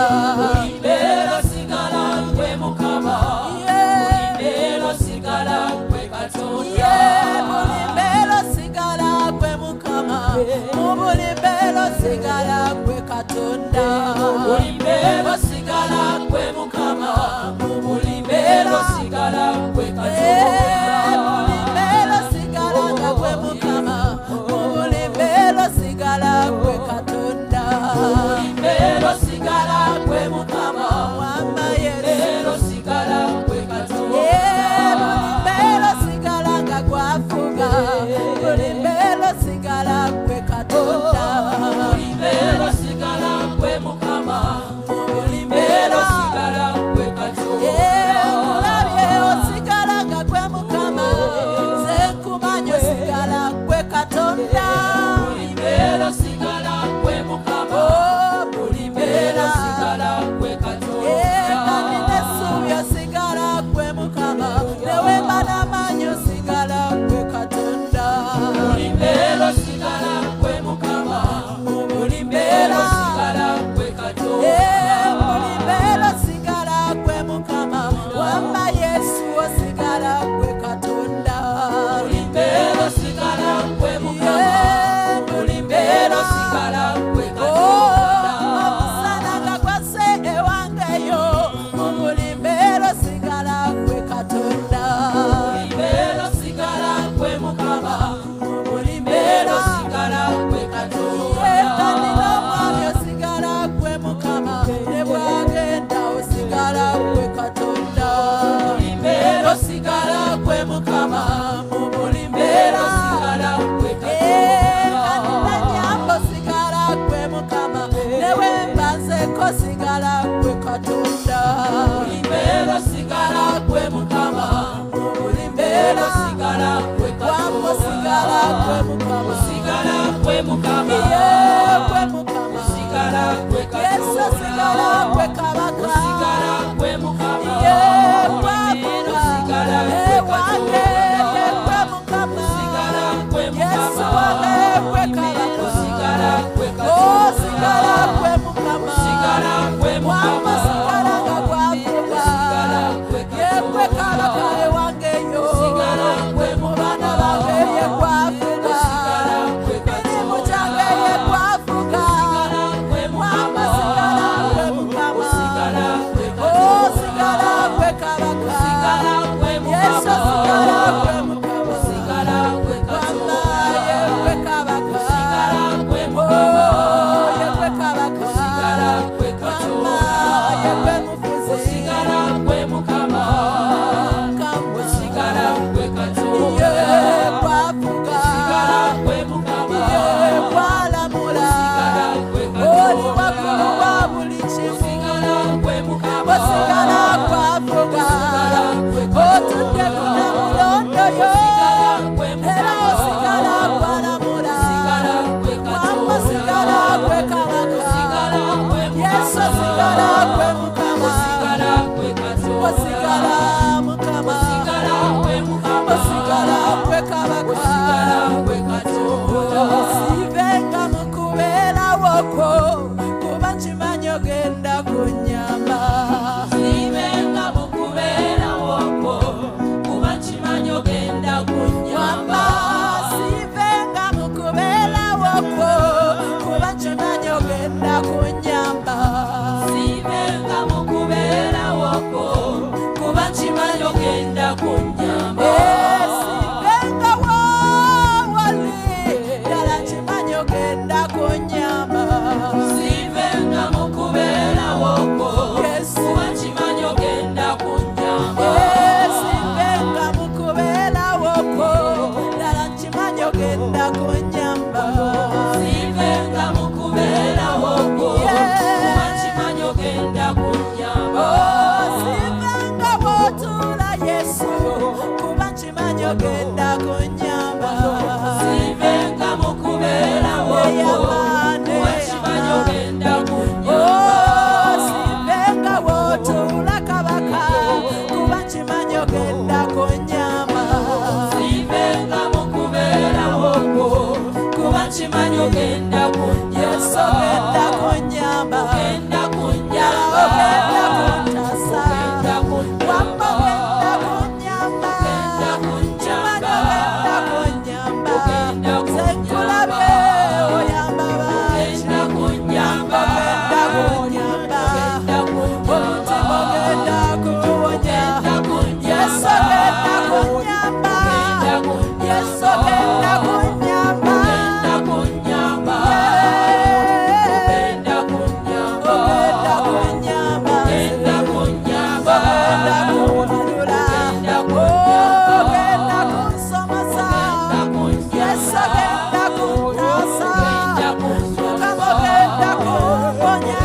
Bulimbero sigala gwe Mukama, Bulimbero sigala gwe Katonda. Bulimbero sigala gwe Mukama, Bulimbero sigala gwe Katonda. Bulimbero sigala gwe Mukama, Bulimbero sigala gwe Katonda. Bulimbero sigala gwe Mukama, Bulimbero sigala gwe Katonda. Bulimbero sigala gwe Mukama, Wama Yesu. Bulimbero sigala gwe Katonda. Bulimbero sigala nga gwafuga, Bulimbero sigala gwe Katonda. Bulimbero sigala gwe Mukama, Bulimbero sigala gwe Katonda. Mulabye osigala nga gwe Mukama, nze nkumanyi osigala gwe Katonda. Bulimbero sigala gwe Mukama, Bulimbero sigala gwe Katonda. Kandi n'essuubi osigala gwe Mukama, newemba n'amaanyi osigala gwe Katonda. Bulimbero sigala gwe Mukama, Bulimbero sigala gwe Katonda. Bulimbero sigala gwe Mukama, wamba Yesu osigala gwe Katonda. Bulimbero sigala gwe Mukama, Bulimbero sigala gwe Katonda. Omusana nga gwase ewangeyo, Bulimbero sigala gwe Katonda. Bulimbero sigala gwe Mukama, Bulimbero sigala gwe Katonda. Kandi n'omwami osigala gwe Mukama, ne bwagenda osigala gwe Katonda. Bulimbero sigala gwe Mukama, Bulimbero sigala gwe Katonda. Kandi n'ennyamba osigala gwe Mukama, ne wembanzeko osigala gwe Katonda. Bulimbero sigala gwe Mukama, Bulimbero sigala gwe Wamba osigala gwe Mukama, Osigala gwe Mukama, gwe Mukama, osigala gwe Yesu osigala gwe Kabaka. Osigala gwe Mukama, Bulimbero osigala gwe wange gwe Mukama, Osigala gwe Yesu Mukama, wange gwe Kabaka. osigala gwe Osigala gwe Mukama, Osigala gwe Wamba Mukama, osigala nga gwafuga, Osigala gwe ye gwe Kabaka ewangeyo, Osigala gwe mu baana bange ye gwafuga, Osigala gwe mirimu gyange ye gwafuga, gwe Wamba osigala gwe Mukama, Osigala gwe osigala gwe Kabaka, Osigala gwe Yesu Mukama, osigala gwe Mukama, Osigala gwe Wamba ye gwe Kabaka, Osigala gwe oh Mukama, ye gwe Kabaka, Osigala gwe Wamba ye gwe Mufuzi, Osigala gwe Mukama, Kamba Osigala gwe Katonda. ye gwafuga, Osigala gwe Mukama, ye gwalamula, Osigala gwe oli Katonda. waggulu wa buli kimu, Osigala gwe Mukama, osigala gwafuga, otudde ku namulondo yo, era osigala gwalamula, Wamba osigala gwe Kabaka, Yesu osigala gwe Mukama, Osigala gwe Katonda. osigala Mukama, Osigala gwe Mukama, osigala gwe Kabaka. Osigala gwe Katonda. Sivenga mu kubeerawo kwo, kuba nkimanyi ogenda kunnyamba. Sibenga mu kubeerawo kwo, kuba nkimanyi ogenda kunnyamba. Sivenga mu kubeerawo kwo, kuba nkimanyi ogenda kunnyamba. Sibenga mu kubeerawo kwo, kuba nkimanyi ogenda kunnyamba. Sivenga woowali, ddala nkimanyi ogenda kunnyamba. Sibenga mu kubeerawo kwo, Yesu. kuba nkimanyi ogenda kunnyamba. Sivenga mu kubeerawo kwo, ddala nkimanyi ogenda kunnyamba. Sibenga mu kubeerawo kwo, kuba nkimanyi ogenda kunnyamba. Sivenga bw'otuula Yesu, kuba nkimanyi ogenda kunnyamba. Sibenga mu kubeerawo kwo, kuba nkimanyi ogenda kunnyamba. Sivenga bw'otuula Kabaka, kuba nkimanyi ogenda kunnyamba. Sibenga mu kubeerawo kwo, Yesu ogenda kunyamba. ogenda kunyamba, ogenda kunyamba, Ogenda kunyamba. ogenda kunyamba, Ogenda kununula. ogenda Oh, kunyamba, ogenda kunsomesa. Yesu ogenda kuntaasa. Mukama ogenda kumponya.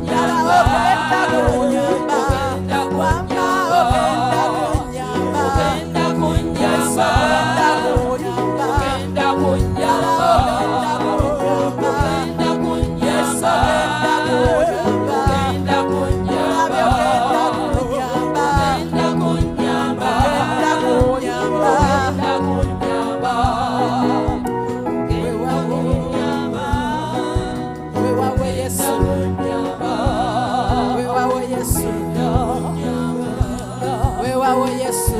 Yala ogenda kunyamba. Wamba ogenda kunyamba. Yesu ogenda kunyamba. Yala ogenda kunyamba. Yesu ogenda kunyamba. Mulabe ogenda kunyamba. Ogenda kunyamba. Wewawe Yesu. Wewawe Yesu. Wewawe Yesu.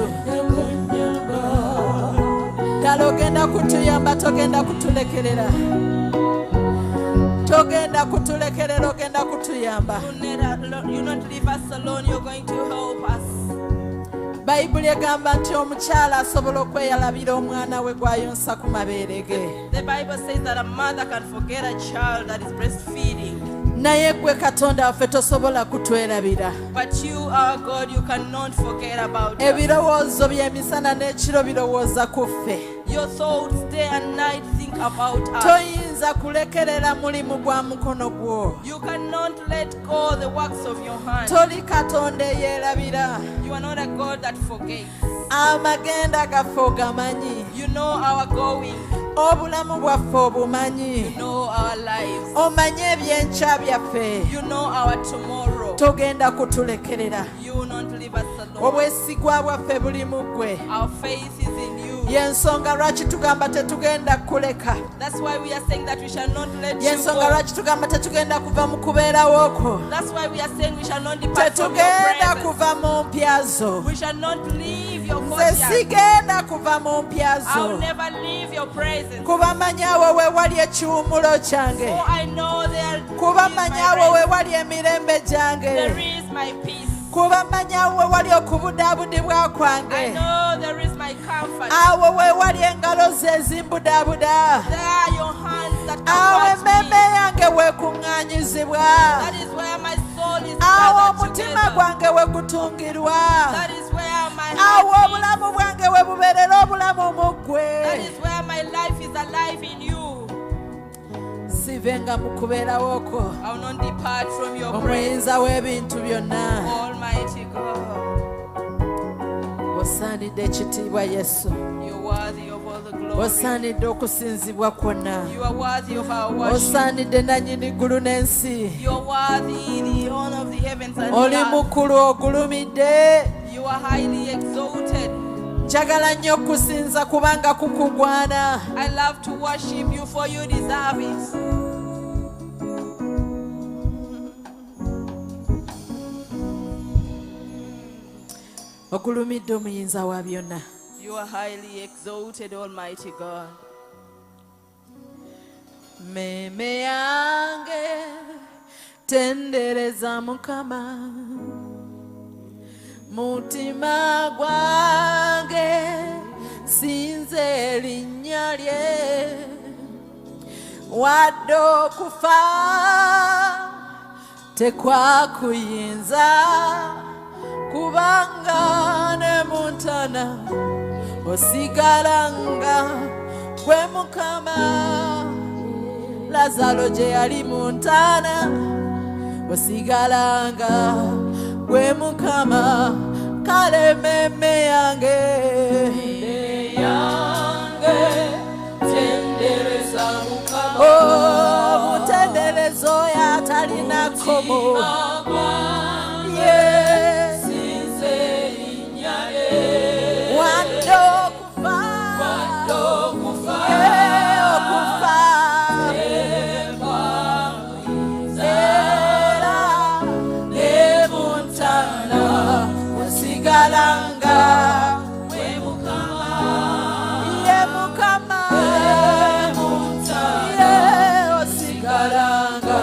Ddala ogenda kutuyamba, togenda kutulekerera. Togenda kutulekerera, ogenda kutuyamba. You not leave us alone, you're going to help us. Bayibuli egamba nti omukyala asobola okweyalabira omwana we gw'ayonsa ku mabeere ge. The Bible says that a mother can forget a child that is breastfeeding. Naye gwe Katonda waffe tosobola kutwerabira. But you, our God, you cannot forget about us. Ebirowoozo by'emisana n'ekiro birowooza ku ffe. Your thoughts day and night think about us. Toyinza kulekerera mulimu gwa mukono gwo. You cannot let go the works of your hand. Toli Katonda eyeerabira. You are not a God that forgets. Amagenda gaffe ogamanyi. You know our going. Obulamu bwaffe obumanyi. You know our lives. Omanyi ebyenkya byaffe. You know our tomorrow. Togenda kutulekerera. You will not leave us alone. Obwesigwa bwaffe buli mu ggwe. Our faith is in you. Y'ensonga lwaki tugamba tetugenda kuleka. That's why we are saying that we shall not let you Y'ensonga go. lwaki tugamba tetugenda kuva mu kubeerawo okwo. That's why we are saying we shall not depart from your Tetugenda presence. kuva mu mpya zo. We shall not leave your Nze courtyard. sigenda kuva mu mpya I'll zo. never leave your presence. Kuba manyi awo we wali ekiwummulo kyange. For I know there Kuba is manyi my awo we rest. wali emirembe gyange. There is my peace. Kuba manyi awo we wali okubudaabudibwa I kwange. know there is my comfort. Awo we wali engalo ze ezimbudabuda. There are your hands that Awo comfort me. emmeeme yange wekuŋŋaanyizibwa. That is where my soul is Awo gathered omutima together. gwange we gutungirwa. That is where my Awo heart obulamu bwange we bubeerera obulamu mu is. ggwe. That is where my life is alive in you. Sivenga mu kubeerawo okwo. I will not depart from your presence. Omuyinza w'ebintu byonna. Almighty God, Osaanidde ekitiibwa Yesu. you're worthy of all the glory. Osaanidde okusinzibwa kwonna. You are worthy of our worship. Osaanidde nannyini ggulu n'ensi. You are worthy, the honor of the heavens and the Oli earth. mukulu ogulumidde. You are highly exalted. Njagala nnyo okusinza kubanga kukugwana. I love to worship you, for you deserve it. Ogulumidde omuyinza wa byonna. You are highly exalted, Almighty God. Mmeeme yange tendereza Mukama. Mutima gwange sinze erinnya lye. Wadde okufa tekwakuyinza. Kubanga ne muntana osigalanga gwe Mukama. Lazaro gye yali muntana osigalanga gwe Mukama. Kale emmeeme yange tendereza Mukama. oh, mutenderezo oyo atalina kkomo. Yes. Wadde okufa yeah, okufa era ne muntana osigalanga ye Mukama ye osigalanga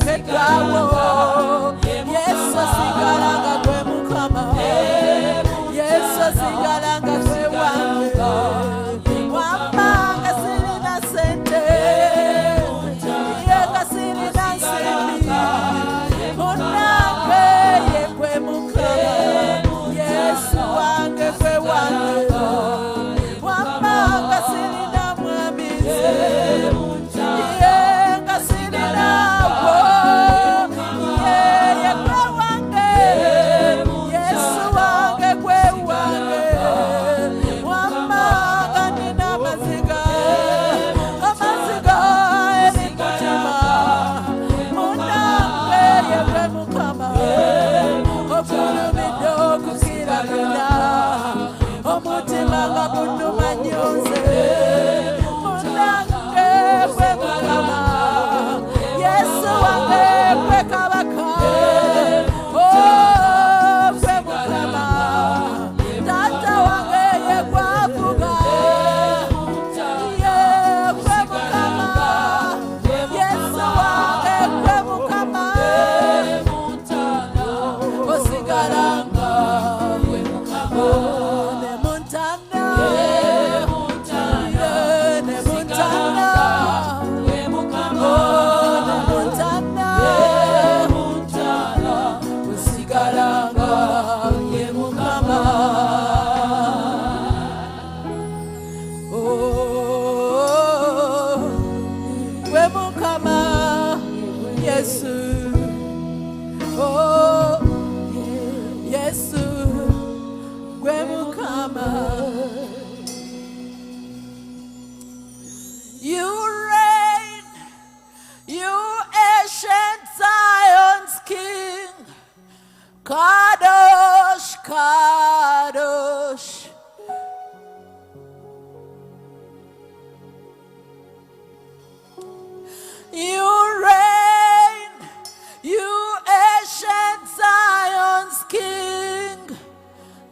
otekedwawo yesu osigalanga gwe mukama yesu osigalanga gwe wange wambanga sirina sente yega sirina nsimbi munange ye gwe mukama yesu wange gwe wange wambanga sirina mwamize yenga sirinawo yeye gwe wange yesu wange gwe wange wambanga nina amaziga erikutima munange ye gwe mukama okulumidde okukiragana omutima nga gunnuma nyonze munange gwe mukama yesu wange gwe kabaka gwe mukama tata wange ye gwavuga ye gwe mukama yesu wange gwe mukama osigalanga gwe mukama ne muntana ne muntana ne muntana osigalanga ye mukama gwe mukama yesu yesu gwe mukama you reign you ancient Zion's king kadosh kadosh you reign you ancient Zion's king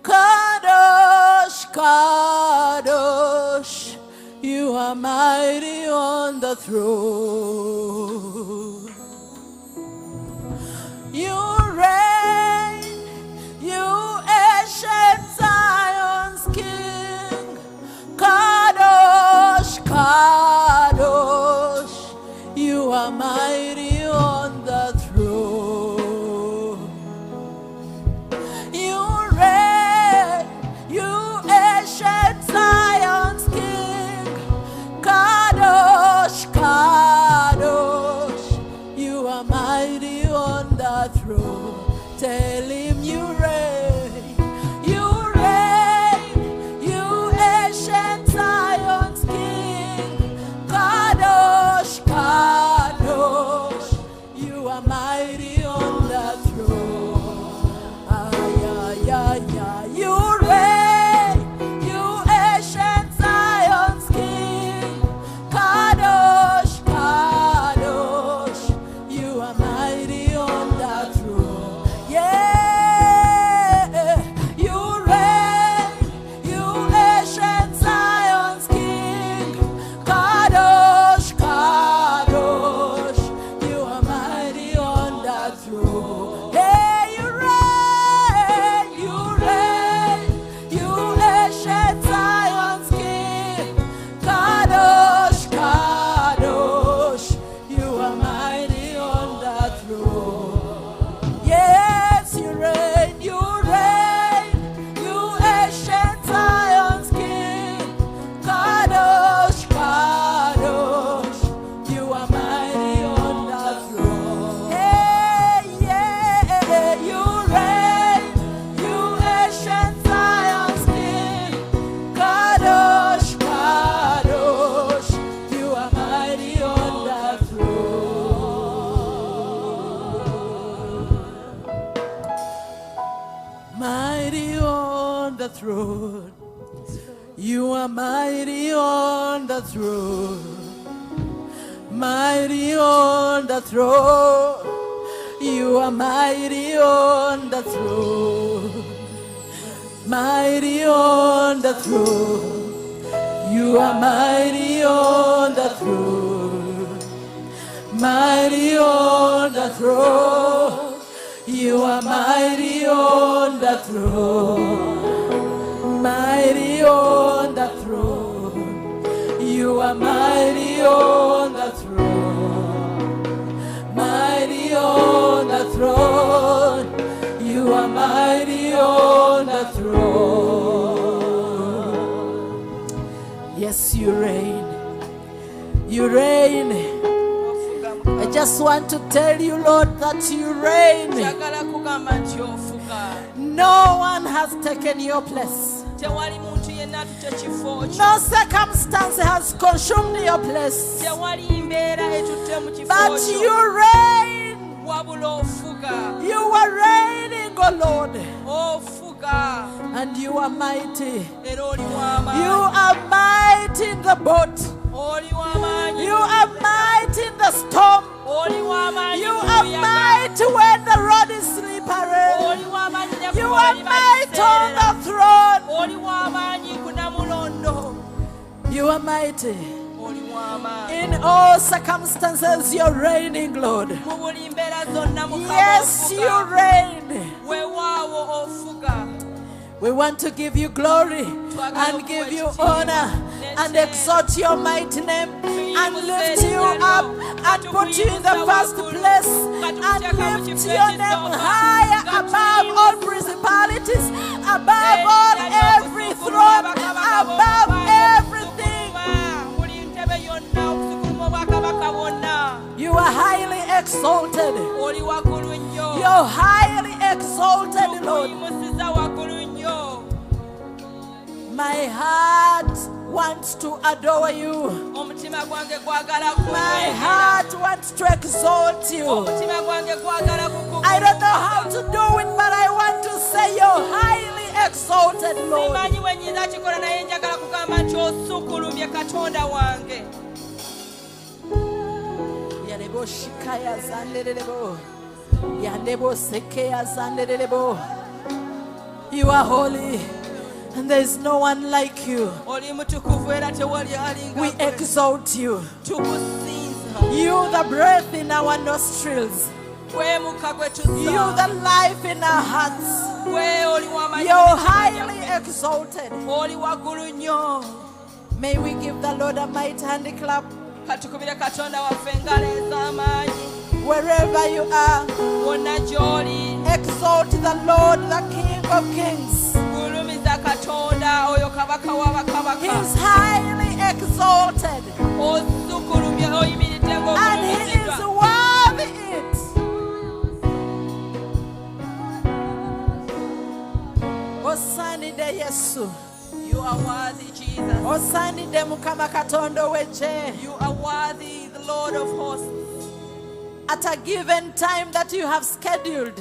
kadosh kadosh you are mighty on the throne you reign you ancient Zion's king kadosh kadosh you are mighty on the throne you reign you ancient Zion's king kadosh kadosh you are mighty on the throne tell him you reign you ancient Zion's king kadosh kadosh you are mighty on the throne you reign you ancient Zion's king kadosh kadosh you are mighty on the throne you reign you ancient Zion's king kadosh kadosh you are mighty on the throne you reign you ancient Zion's king kadosh kadosh you are mighty on the throne yes you reign you ancient Zion's king kadosh kadosh you are mighty on the throne you reign you ancient Zion's king kadosh kadosh you are mighty on the throne mighty on the throne you are mighty on the throne mighty on the throne you are mighty on the throne mighty on the throne you are mighty on the throne mighty on the throne. You are mighty on the throne. Mighty on the throne. You are mighty on the throne. Mighty on the throne. You are mighty on the throne. Yes, you reign. You reign. I just want to tell you, Lord, that you reign. njagala kugamba nti ofuga. No one has taken your place. Tewali muntu yenna atutte kifo kyo. No circumstance has consumed your place. Tewali mbeera etutte mu kifo But kyo. you reign. Wabula ofuga. You are reigning, O Lord. Ofuga. And you are mighty. Era oli w'amaanyi. You are mighty in the boat. Oli w'amaanyi. You are mighty in the storm. Oli w'amaanyi You mu are buyaga. mighty when the road is slippery. Oli w'amaanyi ne You ku are bali mighty on bakiseerera. the throne. Oli w'amaanyi ku Namulondo. You are mighty. Oli w'amaanyi. In all circumstances, you're reigning, Lord. Mu buli mbeera zonna Mukama Yes, you ofuga. reign. Weewaawo ofuga. We want to give you glory and give you honor and exalt your mighty name and lift you up and put you in the first place and lift your name higher above all principalities, above all every throne, above everything. Buli ntebe yonna okusukuma obwakabaka bwonna. You are highly exalted. Oli waggulu nnyo. You're highly exalted, Lord. Tukuyimusiza waggulu nnyo. My heart wants to adore you. Omutima gwange gwagala My kuweerera. heart wants to exalt you. Omutima gwange gwagala kukuuma. I don't know how to do it, but I want to say you're highly exalted, Lord. Simanyi bwe nnyinza kikola naye njagala kugamba nti osukulumye Katonda wange. Yandebo shikaya zanderebo. Yandebo sekeya zanderebo. You are holy, and there is no one like you. Oli mutukuvu era tewali alinga We ggwe. exalt you. Tukusinza. You, the breath in our nostrils. Kwemuka kwe You, tuzza. the life in our hearts. Gwe oli w'amaanyi You're mu mitima highly gyaffe. exalted. Oli waggulu nnyo. May we give the Lord a mighty hand clap Katukubire Katonda waffe engalo ez'amaanyi. wherever you are. Wonna gy'oli. Exalt the Lord, the King of Kings. Gulumiza Katonda oyo kabaka He w'abakabaka. is highly exalted Osukulumye oyimiridde and He is ng'ogulumiziddwa. worthy it. Osanide Yesu. You are worthy, Jesus. Osanide Mukama Katonda w'eggye. You are worthy, the Lord of hosts. At a given time that you have scheduled,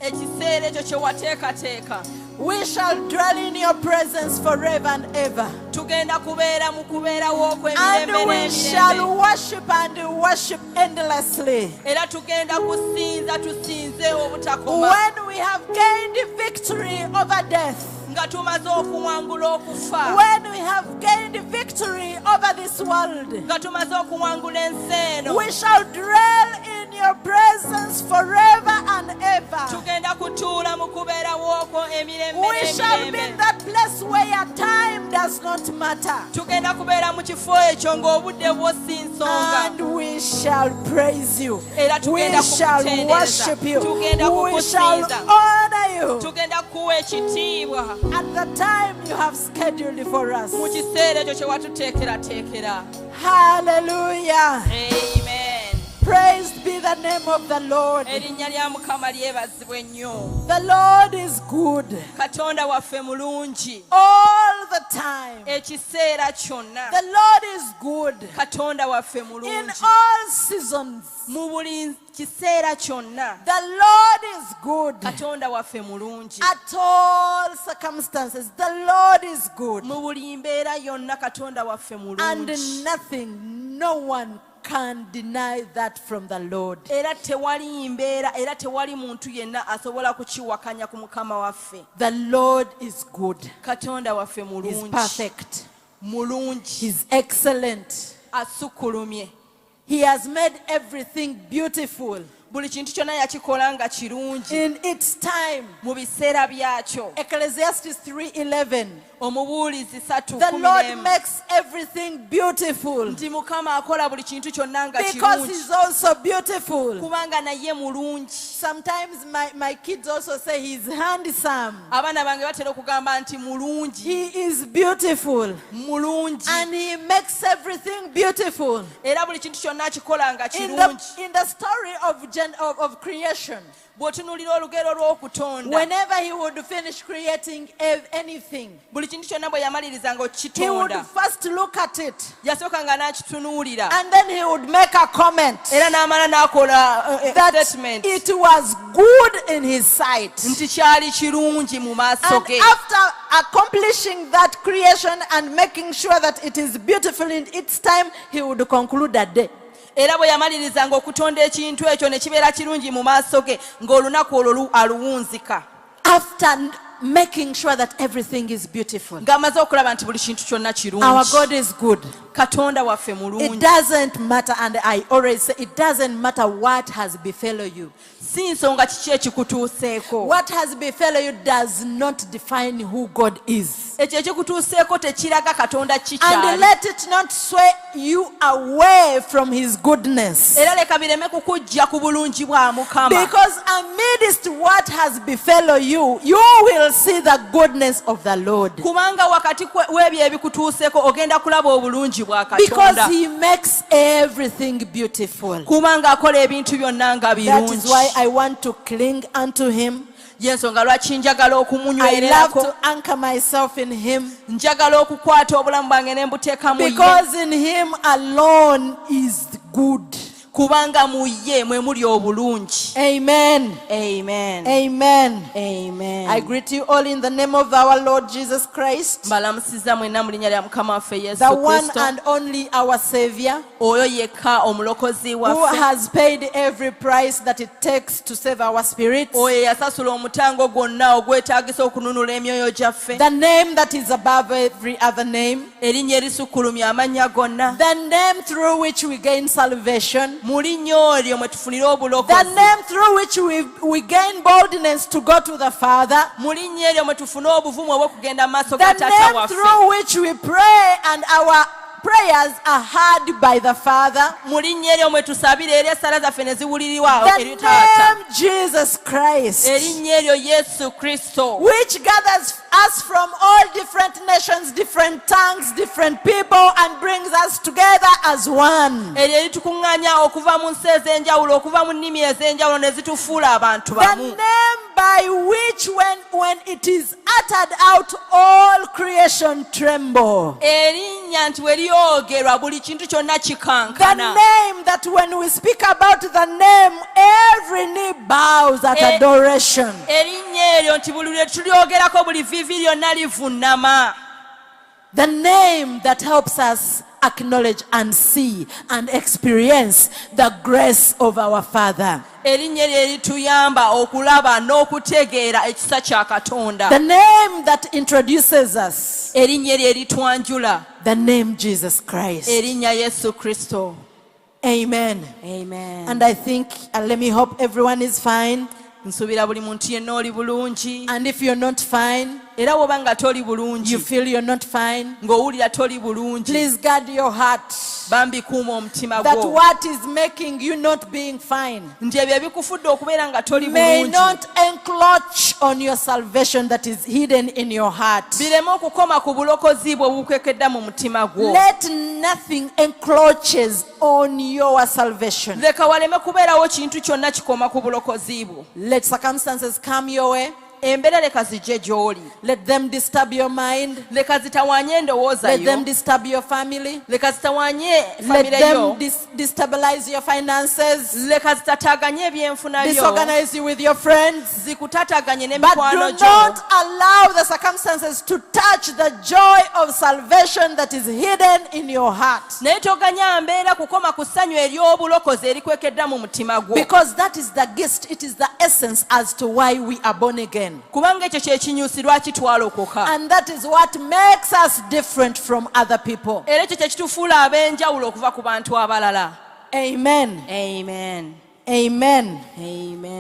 Ekiseera ekyo kye wateekateeka. we shall dwell in your presence forever and ever. Tugenda kubeera mu kubeerawo And okw'emirembe we n'emirembe. shall worship and worship endlessly. Era tugenda kusinza tusinze obutakoma. When we have gained victory over death, Nga tumaze okuwangula okufa. when we have gained victory over this world, Nga tumaze okuwangula ensi eno. we shall dwell in your presence forever and ever. Tugenda kutuula mu kubeerawo okwo emirembe We shall be in n'emirembe. that place where time does not matter. Tugenda kubeera mu kifo ekyo ng'obudde bwo si nsonga. And we shall praise you. Era We tugenda shall kukutendereza. worship you. Tugenda We shall kukusinza. honor you Tugenda kuwa ekitiibwa at the time you have scheduled for us. mu kiseera ekyo kye watuteekerateekera. Hallelujah. Amen. Praised be the name of the Lord. Erinnya lya Mukama lyebazibwe nnyo. The Lord is good Katonda waffe mulungi all the time. ekiseera kyonna. The Lord is good Katonda waffe in mulungi all seasons. mu buli kiseera kyonna. The Lord is good Katonda waffe mulungi at all circumstances. The Lord is good. mu buli mbeera yonna. Katonda waffe And mulungi nothing, no one can deny that from the Lord. era tewali mbeera era tewali muntu yenna asobola kukiwakanya ku Mukama waffe. The Lord is good. Katonda waffe He's mulungi perfect. mulungi He's excellent. asukulumye. He has made everything beautiful buli kintu kyonna yakikola nga kirungi in its time. mu biseera byakyo. Ecclesiastes 3:11. Omubuulizi The Lord makes everything beautiful nti Mukama akola buli kintu kyonna nga because kirungi He's also beautiful. kubanga naye mulungi. Sometimes my kids also say He's handsome. Abaana bange batera okugamba nti mulungi, He is beautiful. mulungi, And He makes everything beautiful. era buli kintu kyonna akikola nga In kirungi. the story of creation, Bw'otunuulira olugero lw'okutonda, whenever He would finish creating anything, buli kintu kyonna bwe yamalirizanga He would okukitonda first look at it yasookanga n'akitunuulira and then He would make a comment era n'amala n'akola that statement it was good in His sight. nti kyali kirungi mu maaso And ge. after accomplishing that creation and making sure that it is beautiful in its time, He would conclude that day. Era bwe yamalirizanga okutonda ekintu ekyo ne kibeera kirungi mu maaso ge ng'olunaku olwo aluwunzika After making sure that everything is beautiful. ng'amaze okulaba nti buli kintu kyonna Our kirungi. God is good. Katonda waffe It mulungi. doesn't matter, and I always say, it doesn't matter what has befell you. Si nsonga kiki ekikutuuseeko. What has befell you does not define who God is. Ekyo ekikutuuseeko tekiraga Katonda And kikyali. let it not sway you away from His goodness. Era leka bireme kukujja ku bulungi bwa Mukama. Because amidst what has befell you, you will see the goodness of the Lord. Kubanga wakati w'ebyo ebikutuuseeko ogenda kulaba obulungi bwa Because Katonda. He makes everything beautiful. Kubanga akola ebintu byonna nga That is why birungi. I want to cling unto Him. Y'ensonga lwaki njagala I love okumunywererako. to anchor myself in Him. Njagala okukwata obulamu bwange ne mbuteeka mu ye. Because in Him alone is good. Kubanga mu ye mwe muli obulungi. Amen. Amen. Amen. Amen. I greet you all in the name of our Lord Jesus Christ, mbalamusiza mwenna mu linnya lya Mukama waffe Yesu the one Kristo. and only our Savior, Oyo yekka omulokozi who waffe. has paid every price that it takes to save our spirits. Oyo yasasula omutango gwonna ogwetaagisa okununula emyoyo gyaffe. The name that is above every other name. Erinnya erisukkulumya amannya gonna. The name through which we gain salvation. Mu linnya olyo mwe tufunira The obulokozi. name through which we gain boldness to go to the Father. Mu linnya eryo mwe tufuna obuvumu obw'okugenda mu maaso The ga Taata name waffe. through which we pray and our prayers are heard by the Father. Mu linnya eryo mwe tusabira era essala zaffe ne ziwulirirwa The eri Taata. name Jesus Christ, Erinnya eryo Yesu Kristo. which gathers us from all different nations, different tongues, different people, and brings us together as one. Eryo eritukuŋŋaanya okuva mu nsi ez'enjawulo, okuva mu nnimi ez'enjawulo ne zitufuula abantu The bamu. name by which when it is uttered out, all creation tremble. Erinnya nti we lyogerwa buli kintu kyonna The kikankana. name that when we speak about the name, every knee bows at adoration. Erinnya eryo nti buli lwe tulyogerako buli vvivi lyonna livunnama. The name that helps us acknowledge and see and experience the grace of our Father. Erinnya eryo erituyamba okulaba n'okutegeera ekisa kya Katonda. The name that introduces us. Erinnya eryo eritwanjula. The name Jesus Christ. Erinnya Yesu Kristo. Amen. Amen. And I think, let me hope everyone is fine. Nsuubira buli muntu yenna oli bulungi. And if you're not fine, Era bw'oba nga toli you bulungi, feel you're not fine, ng'owulira toli bulungi, please guard your heart. bambi kuuma omutima That gwo. what is making you not being fine Nti ebyo ebikufudde okubeera nga toli may bulungi not encroach on your salvation that is hidden in your heart. bireme okukoma ku bulokozi bwe bukwekedda mu mutima gwo. Let nothing encroaches on your salvation. Leka waleme kubeerawo kintu kyonna kikoma ku bulokozi bwo. Let circumstances come your way. Embeera leka zijje gy'oli. Let them disturb your mind. Leka zitawaanye endowooza Let them yo. disturb your family. Leka zitawaanye Let famire yo. them destabilize your finances. Leka zitataaganye ebyenfuna byo. Disorganize you with your friends. Zikutaataaganye But n'emikwano do gyo. not allow the circumstances to touch the joy of salvation that is hidden in your heart. Naye toganya mbeera kukoma ku ssanyu ery'obulokozi erikwekedda mu mutima gwo. Because that is the gift, it is the essence as to why we are born again. Kubanga ekyo kye kinyusi lwaki twalokoka. And that is what makes us different from other people. Era ekyo kye kitufuula ab'enjawulo okuva ku bantu abalala. Amen. Amen. Amen. Amen.